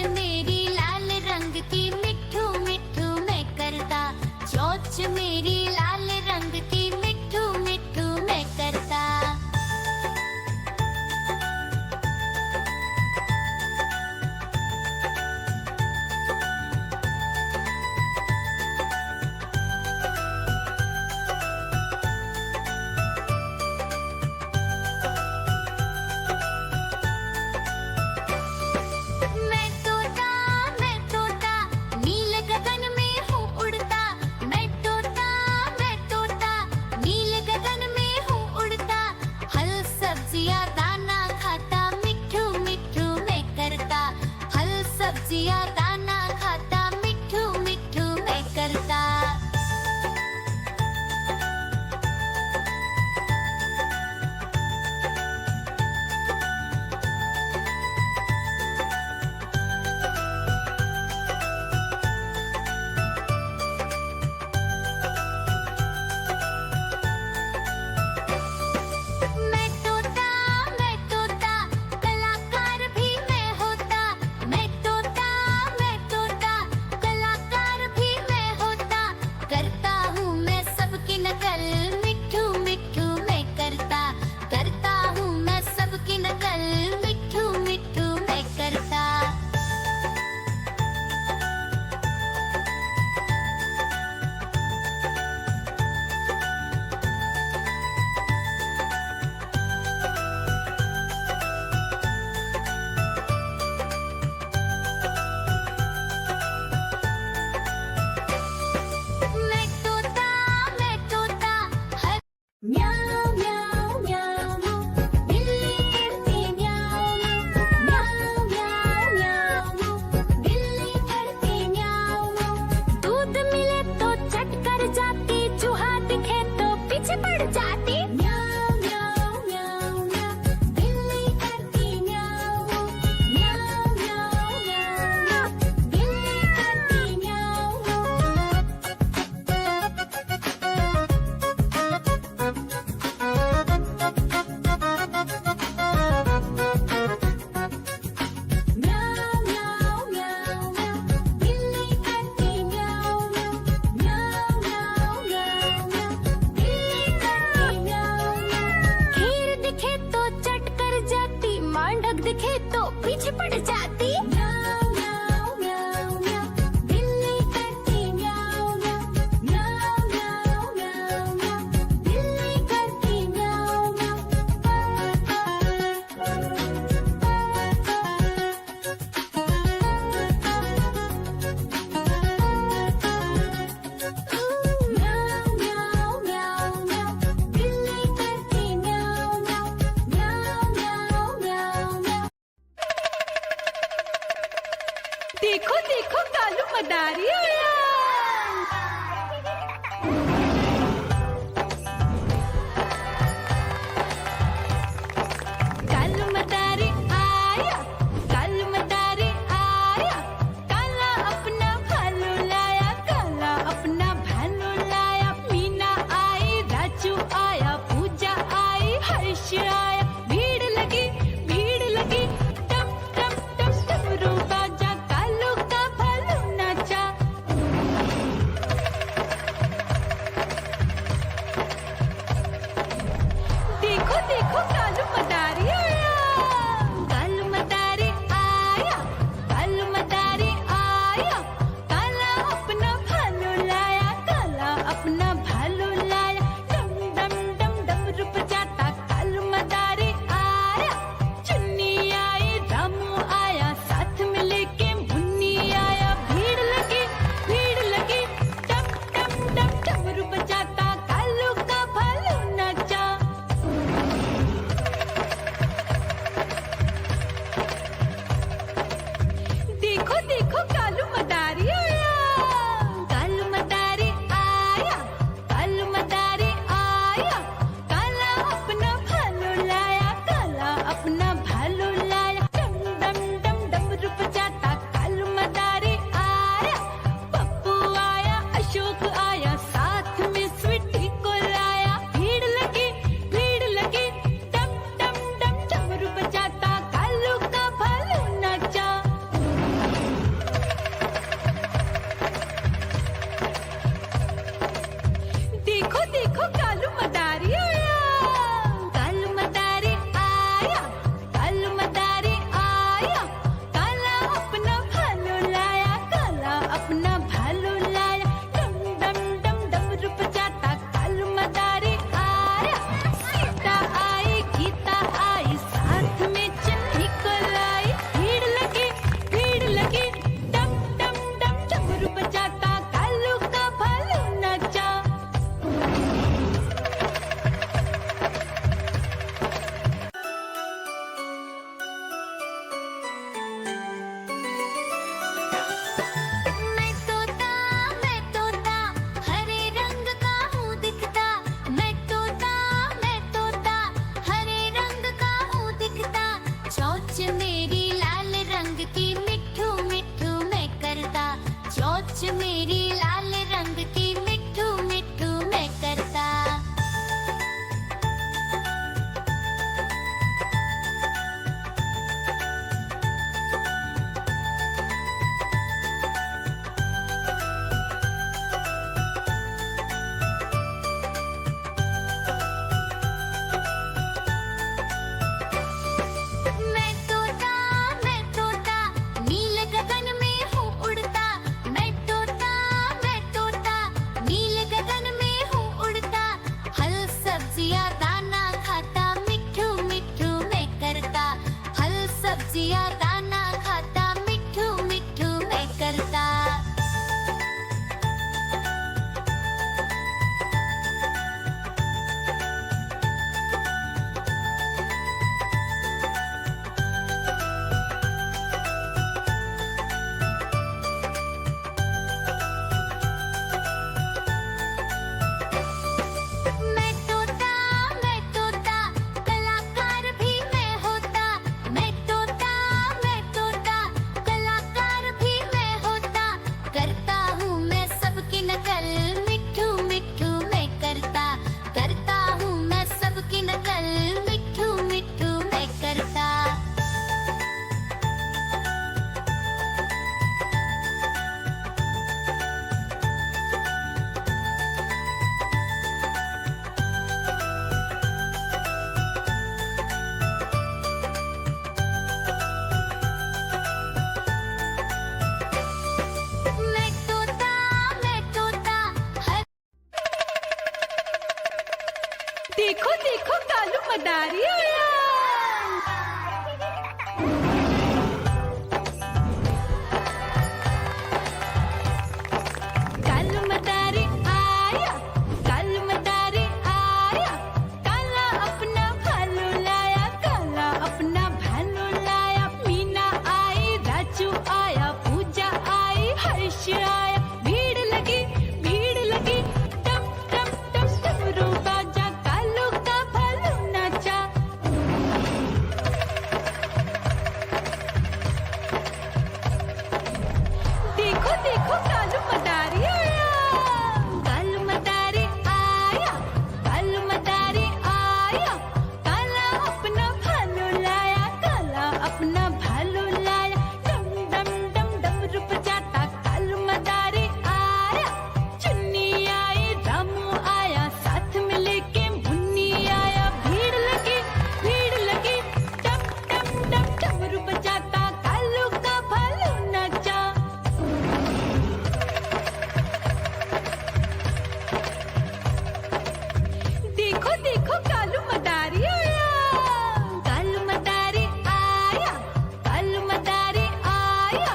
मेरी लाल रंग की मिठू मिठू मैं करता, चोंच मेरी लाल रंग की मिठू मिठू मैं करता। सब्जियां दाना खाता मिठू मिठू मैं करता। दिखे तो पीछे पड़ जाती। म्याऊं म्याऊं म्याऊं म्याऊं बिल्ली करती म्याऊं म्याऊं म्याऊं म्याऊं म्याऊं म्याऊं बिल्ली करती म्याऊं म्याऊं म्याऊं म्याऊं म्याऊं बिल्ली करती म्याऊं म्याऊं म्याऊं म्याऊं म्याऊं। देखो देखो कालू मदारी आया। कालू मदारी आया, कालू मदारी आया, काला अपना भालू लाया, काला अपना भालू लाया। मीना आई, राजू आया, पूजा आई, हर्ष आया। भीड़ लगी टप टप टप टप रू बाजा, कालू का भालू नाचा। चोंच मेरी लाल रंग की मिठू मिठू मैं करता, चोंच मेरी लाल रंग की मिठू मिठू मैं करता। मैं तोता नील गगन में हूँ उड़ता, मैं तोता नील गगन में हूँ उड़ता। फल सब्जियाँ दाना खाता, मिठू मिठू मैं करता, फल सब्जियाँ दाना खाता, मिठू मिठू मैं करता। मैं तोता कलाकार भी मैं होता, मैं तोता कलाकार भी मैं होता। करता हूँ मैं सबकी नकल, मिठू मिठू मैं करता हूँ मैं सबकी नकल, मिठू मिठू मैं करता। मैं तोता हर देखो देखो कालू मदारी आया। कालू मदारी आया, कालू मदारी आया, काला अपना भालू लाया, काला अपना भालू लाया। मीना आई, राजू आया, पूजा आई, हर्ष आया। भीड़ लगी टम टम टम डमरू बाजा, कालू का भालू नाचा। देखो देखो कालू मदारी आया, कालू मदारी आया, कालू मदारी आया, काला अपना भालू लाया, काला अपना भालू लाया। डम डम डम डमरू बजाता कालू मदारी आया। चुन्नी आई, रामू आया, साथ में लेके मुन्नी आया। भीड़ लगी टम टम टम डमरू बजाता कालू का भालू नाचा। देखो देखो कालू मदारी आया, कालू मदारी आया, कालू मदारी आया,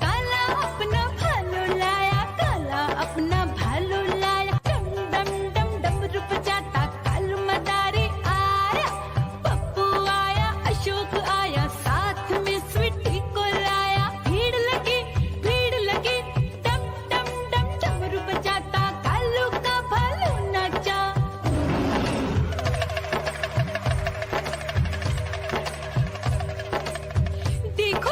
काला अपना भालू लाया, काला अपना भालू लाया। डम डम डम डमरू बजाता कालू मदारी आया। पप्पू आया, अशोक आया, साथ में स्वीटी को लाया। भीड़ लगी टम टम टम डमरू बजाता कालू का भालू नाचा। देखो